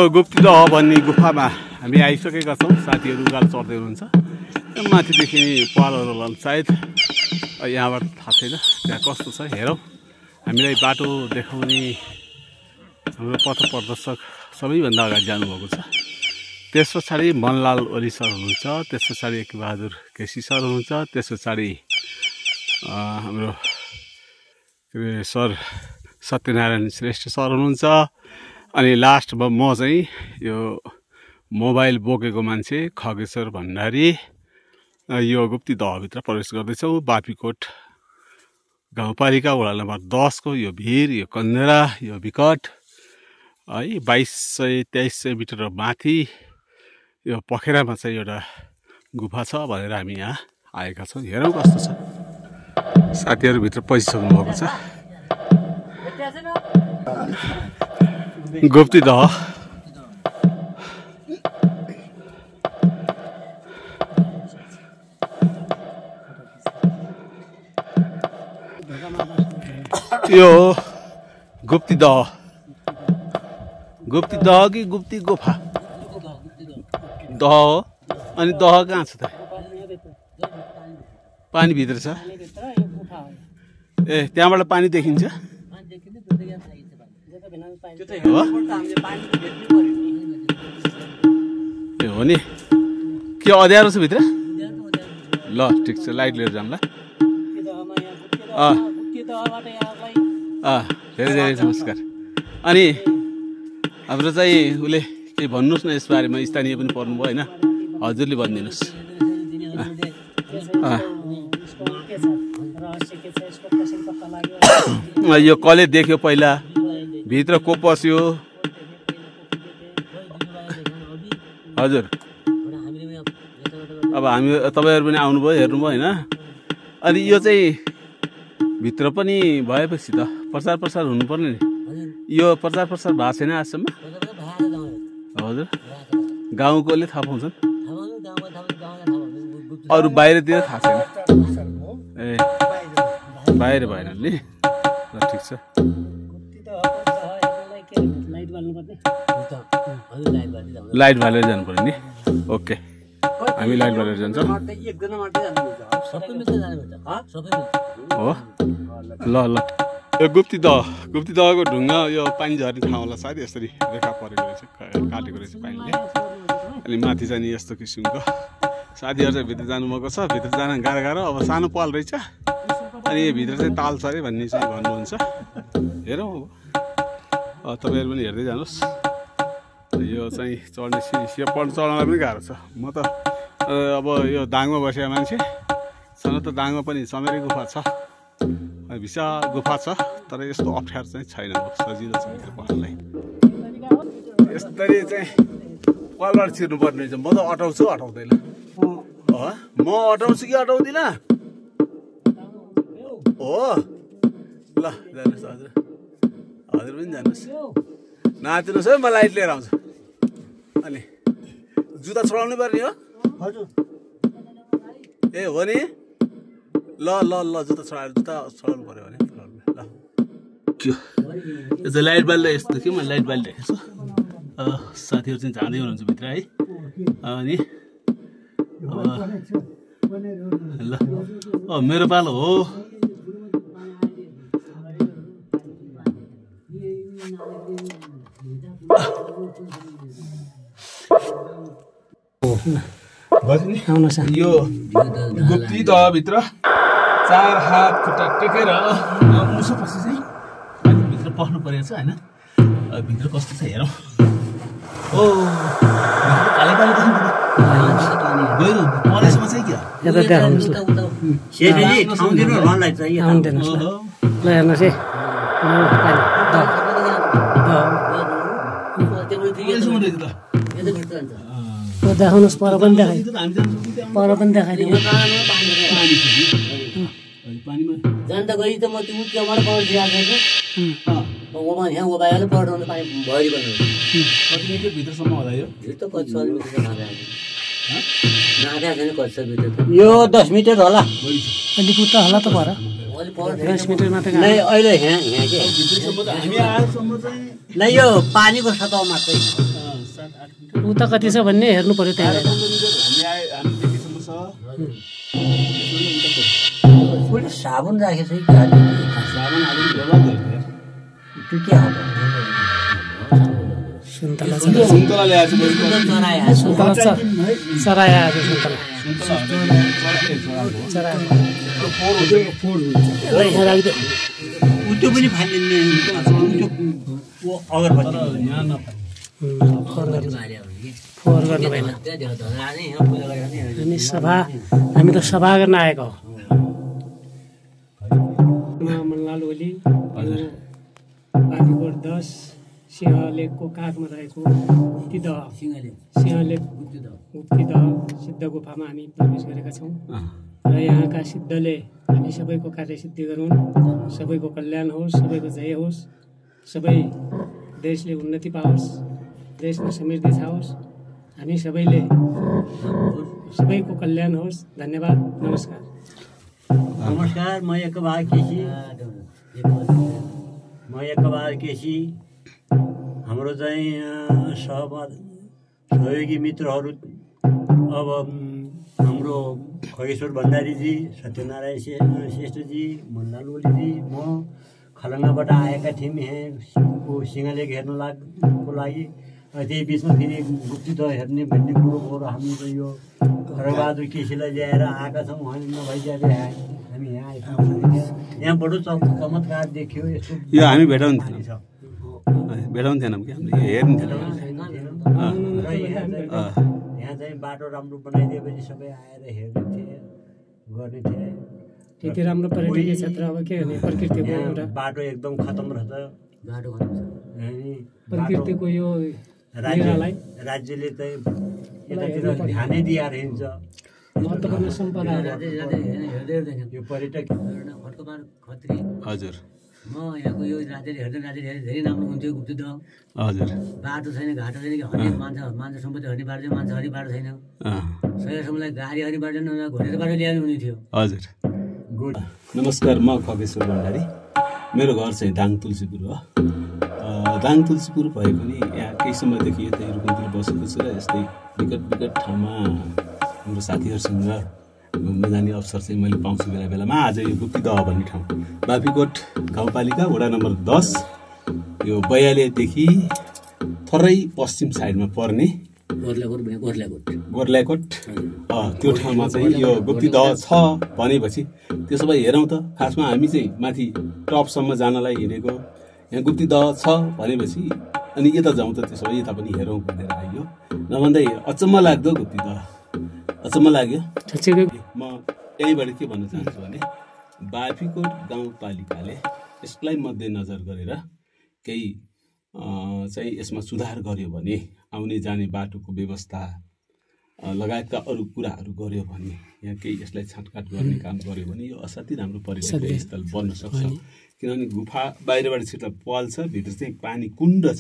गुप्तिदह भन्ने गुफामा हामी आइसकेका छौँ। साथीहरू उकालो चढ्दै हुनुहुन्छ। माथिदेखि पालहरू लान्छ सायद, यहाँबाट थाहा छैन त्यहाँ कस्तो छ हेरौँ। हामीलाई बाटो देखाउने हाम्रो पथ प्रदर्शक सबैभन्दा अगाडि जानुभएको छ। त्यस पछाडि मनलाल ओली सर हुनुहुन्छ, त्यस पछाडि एकीबहादुर केसी सर हुनुहुन्छ, त्यस पछाडि हाम्रो सर सत्यनारायण श्रेष्ठ सर हुनुहुन्छ। अनि लास्टमा म चाहिँ यो मोबाइल बोकेको मान्छे खगेश्वर भण्डारी यो गुप्तिदहभित्र प्रवेश गर्दैछौँ। बापीकोट गाउँपालिका वडा नम्बर 10 को यो भिर, यो कन्देरा, यो विकट है 2200-2300 मिटर माथि यो पखेरामा चाहिँ एउटा गुफा छ भनेर हामी यहाँ आएका छौँ। हेरौँ कस्तो छ। साथीहरू भित्र पसिसक्नु भएको छ। गुप्तिदह यो गुप्तिदह कि गुप्ती गुफा दह हो। अनि दह कहाँ छ त? पानी भित्र छ। ए त्यहाँबाट पानी देखिन्छ ए हो नि। के अँध्यारो छ भित्र? ल ठिक छ, लाइट लिएर जाऊँ ल। धेरै धेरै नमस्कार। अनि हाम्रो चाहिँ उसले केही भन्नुहोस् न यस बारेमा, स्थानीय पनि पर्नुभयो होइन, हजुरले भनिदिनुहोस्। यो कसले देख्यो पहिला, भित्र को पस्यो? हजुर अब हामी तपाईँहरू पनि आउनुभयो, हेर्नुभयो होइन। अनि यो चाहिँ भित्र पनि भएपछि त प्रचार प्रसार हुनुपर्ने नि। यो प्रचार प्रसार भएको छैन आजसम्म? हजुर गाउँकोले थाहा पाउँछन्, अरू बाहिरतिर थाहा छैन। ए बाहिर भएन नि, ल ठिक छ। लाइट बालेर जानु पर्यो नि। ओके हामी लाइट बालेर जान्छौँ। हो ल ल। यो गुप्तिदहको ढुङ्गा यो पानी झर्ने ठाउँलाई सायद यसरी रेखा परेको रहेछ, काटेको रहेछ पानीले। अनि माथि चाहिँ नि यस्तो किसिमको। साथीहरू चाहिँ भित्र जानुभएको छ। भित्र जान गाह्रो। अब सानो पाल रहेछ। अनि भित्र चाहिँ ताल छ अरे भन्ने चाहिँ भन्नुहुन्छ। हेरौँ अब तपाईँहरू पनि हेर्दै जानुहोस्। यो चाहिँ चढ्ने सिँढी चढ्नलाई पनि गाह्रो छ। म त अब यो दाङमा बसेको मान्छे, छन त दाङमा पनि चमेरे गुफा छ, विशाल गुफा छ, तर यस्तो अप्ठ्यारो चाहिँ छैन, सजिलो छ भित्र पढ्नलाई। यसरी चाहिँ पालबाट छिर्नुपर्ने रहेछ। म त अटाउँछु अटाउँदैन। म अटाउँछु कि अटाउँदिनँ? हो ल जानुहोस् हजुर, हजुर पनि जानुहोस्। नाचिनुहोस् है, म लाइट लिएर आउँछु। अनि जुत्ता छोडाउनु पर्ने हो? हजुर ए हो नि। ल ल ल जुत्ता छोडाउनु पर्यो भने ल। यो चाहिँ लाइट बाल्दै यस्तो कि मैले लाइट बालिरहेको छु। साथीहरू चाहिँ जाँदै हुनुहुन्छ भित्र है। अनि ल मेरो पालो हो। यो गुप्तिदहभित्र 4 हात खुट्टा टेकेर मुसो पछि चाहिँ अनि भित्र पस्नु परेको छ होइन। भित्र कस्तो छ हेरौँ। ओ काले काले गहिरो परेसम्म चाहिँ के देखाउनुहोस्। पर पनि देखाइदिनु। जान्दा गई त म त्यो उच्चबाट पढ्छु यहाँ ओबाले पढाउनु पाएँ भरि बनाउनु। कति मिटर भित्रसम्म होला यो? यो त कति 100 मिटर नागा छैन, कति 100 मिटर यो 10 मिटर होला। अलिक उता होला त पर 10 मिटर मात्रै। नै अहिले यहाँ के हामी आएसम्म चाहिँ नै यो पानीको सतह मात्रै उता कति छ भन्ने हेर्नु पर्यो त्यहाँ गएर। साबुन राखेको छ कि त्यो के हो सुन्तला सुन्तला ल्याएको छु सुन्तला चराया आज सुन्तला त्यो पनि फाल्ने अगरबत्ती फोहोर गर्नु भएन। हामी त सभा गर्न आएको हो। मनलाल ओली बाँकीकोट 10 सिंहलेखको काखमा रहेको गुप्तिदह सिद्ध गुफामा हामी प्रवेश गरेका छौँ र यहाँका सिद्धले हामी सबैको कार्यसिद्धि गरून्, सबैको कल्याण होस्, सबैको जय होस्, सबै देशले उन्नति पाओस्, देशमा समृद्धि छाओस्, हामी सबैको कल्याण होस्। धन्यवाद, नमस्कार। नमस्कार, म एकबार केसी हाम्रो चाहिँ सहयोगी मित्रहरू अब हाम्रो खगेश्वर भण्डारीजी, सत्यनारायण श्रेष्ठजी, मनलाल ओलीजी, म खलङ्गाबाट आएका थियौँ यहाँ सिंहलेख हेर्न को लागि। त्यही बिचमा फेरि गुप्तिदह हेर्ने भन्ने कुरो हो र हामी त यो खड्गबहादुर केसीलाई ल्याएर आएका छौँ। हामी नभइजाले हामी यहाँ आइपुग्यौँ। यहाँ बडो चमत्कार देखियो। यस्तो यो हामी भेटाउँथेन क्या हामीले हेर्नु थिएन। र यहाँ चाहिँ बाटो राम्रो बनाइदिएपछि सबै आएर हेर्ने थिए, गर्ने थिए। त्यति राम्रो पर्यटकीय क्षेत्र अब के गर्ने, प्रकृतिको एउटा बाटो एकदम खतम रहेछ। बाटो खतम छ। प्रकृतिको यो राज्यले चाहिँ यतातिर ध्यानै दिएर हिँड्छ। महत्त्वपूर्ण सम्पदा यो पर्यटक खत्री। हजुर, म यहाँको यो राज्यले हेर्दै धेरै राम्रो हुन्थ्यो गुप्तिदह। हजुर, बाटो छैन, घाटो छैन कि हरियो मान्छे सम्पत्ति हरियो बाटो चाहिँ मान्छे हरियो बाटो छैन। सयसम्मलाई गाडी हरियो बाटो घोडेर बाटो ल्याउनु हुने थियो। हजुर। गुड। नमस्कार, म खगेश्वर भण्डारी। मेरो घर चाहिँ दाङ तुलसीपुर हो। दाङ तुलसीपुर भए पनि यहाँ केही समयदेखि यतै रुकुमतिर बसेको छु र यस्तै विकट ठाउँमा हाम्रो साथीहरूसँग घुम्न जाने अवसर चाहिँ मैले पाउँछु बेला बेलामा। आज यो गुप्तिदह भन्ने ठाउँ बाँफीकोट गाउँपालिका वडा नम्बर 10, यो 42देखि थोरै पश्चिम साइडमा पर्ने गोर्ल्याकोट त्यो ठाउँमा चाहिँ यो गुप्तिदह छ भनेपछि त्यसो भए हेरौँ त। खासमा हामी चाहिँ माथि टपसम्म जानलाई हिँडेको, यहाँ गुप्तिदह छ भनेपछि अनि यता जाउँ त, त्यसो भए यता पनि हेरौँ भनेर आइयो। नभन्दै अचम्म लाग्दो गुप्तिदह, अचम्म लाग्यो। म यहीँबाट के भन्न चाहन्छु भने बाँफीकोट गाउँपालिकाले यसलाई मध्यनजर गरेर केही चाहिँ यसमा सुधार गर्यो भने, आउने जाने बाटोको व्यवस्था लगायतका अरू कुराहरू गर्यो भने, यहाँ केही यसलाई छाँटकाट गर्ने काम गर्यो भने यो असाध्यै राम्रो पर्यटकीय स्थल बन्न सक्छ। किनभने गुफा बाहिरबाट छिर्दा पाल छ, भित्र चाहिँ पानी कुण्ड छ।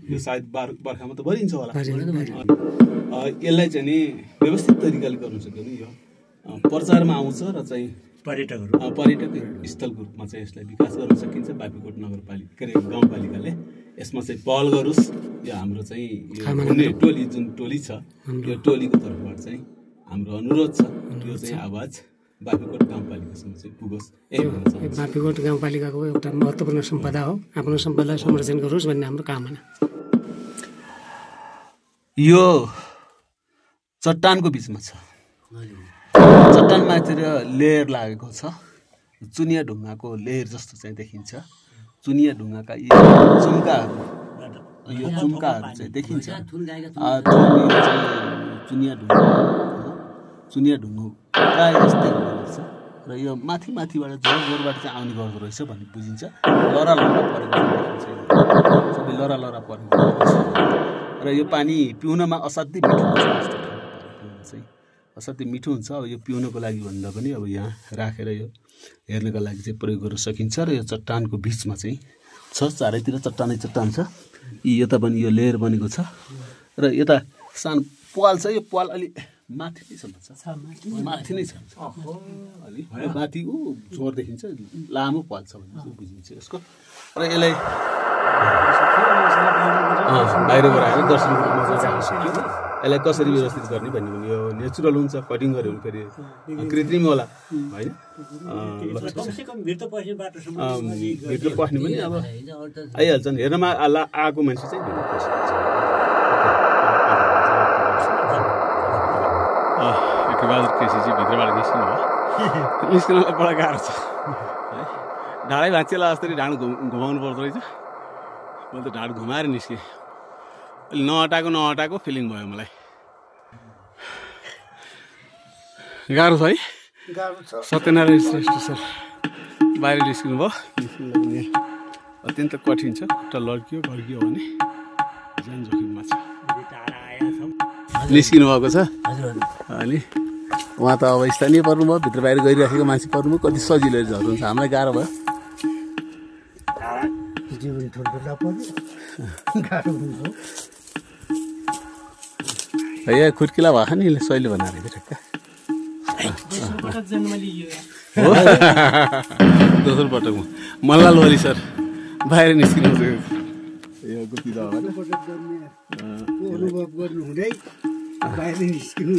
यो सायद बर्खामा त भरिन्छ होला। यसलाई चाहिँ नि व्यवस्थित तरिकाले गर्नु सक्यो भने यो प्रचारमा आउँछ र चाहिँ पर्यटक स्थलको रूपमा चाहिँ यसलाई विकास गर्न सकिन्छ। बाँफीकोट नगरपालिका के अरे गाउँपालिकाले यसमा चाहिँ पहल गरोस्। यो हाम्रो चाहिँ यो टोली जुन टोली छ, यो टोलीको तर्फबाट चाहिँ हाम्रो अनुरोध छ, यो चाहिँ आवाज बाँफीकोट गाउँपालिकासँग चाहिँ पुगोस्। बाँफीकोट गाउँपालिकाको एउटा महत्त्वपूर्ण सम्पदा हो, आफ्नो सम्पदालाई संरक्षण गरोस् भन्ने हाम्रो कामना। यो चट्टानको बिचमा छ, चट्टानमाथि लेयर लागेको छ, चुनिया ढुङ्गाको लेयर जस्तो चाहिँ देखिन्छ। चुनिया ढुङ्गाका यी चुम्काहरू, यो चुम्काहरू चाहिँ देखिन्छ। चुनिया ढुङ्गा प्रायः जस्तै हुने गर्छ र यो माथिबाट जोरबाट चाहिँ आउने गर्दो रहेछ भन्ने बुझिन्छ। लरा परेको देखिन्छ, सबै लरा परेको र यो पानी पिउनमा असाध्यै मिठो हुन्छ। चाहिँ असाध्यै मिठो हुन्छ। अब यो पिउनको लागि भन्दा पनि अब यहाँ राखेर यो हेर्नको लागि चाहिँ प्रयोग गर्न सकिन्छ। र यो चट्टानको बिचमा चाहिँ छ, चारैतिर चट्टान छ। यता पनि यो लेयर बनेको छ र यता सानो पाल छ। यो पाल अलि माथि नै छ भन्छ माथि नै छ अलि माथि जोर देखिन्छ लामो पाल्छ भन्ने बुझिन्छ यसको र यसलाई बाहिरबाट आएर दर्शन यसलाई कसरी व्यवस्थित गर्ने भन्ने पनि यो नेचुरल हुन्छ कटिङ गऱ्यो भने फेरि कृत्रिम होला होइन भित्र पस्ने पनि अब आइहाल्छन् हेर्नमा आएको मान्छे चाहिँ भित्र पस्छ बहादुर केसी चाहिँ भित्रबाट निस्किनु भयो निस्किनलाई बडा गाह्रो छ है ढाडै भाँचिएला जस्तै ढाड घुमाउनु पर्दो रहेछ मैले त ढाड घुमाएर निस्केँ अहिले नहटाएको फिलिङ भयो मलाई गाह्रो छ है सत्यनारायण श्रेष्ठ सर बाहिर निस्किनु भयो निस्किनु अत्यन्त कठिन छ खुट्टा लड्कियो भने ज्यान जोखिममा छ निस्किनु भएको छ अनि उहाँ त अब स्थानीय पर्नुभयो भित्र बाहिर गइराखेको मान्छे पर्नुभयो कति सजिलो झर्नुहुन्छ हामीलाई गाह्रो भयो यहाँ खुर्किला भएको नि सहिले बनाएर ठ्याक्क दोस्रो पटकमा मल्लाल ओली सर बाहिर निस्किनु अनुभव गर्नु हुँदै बाहिर निस्किनु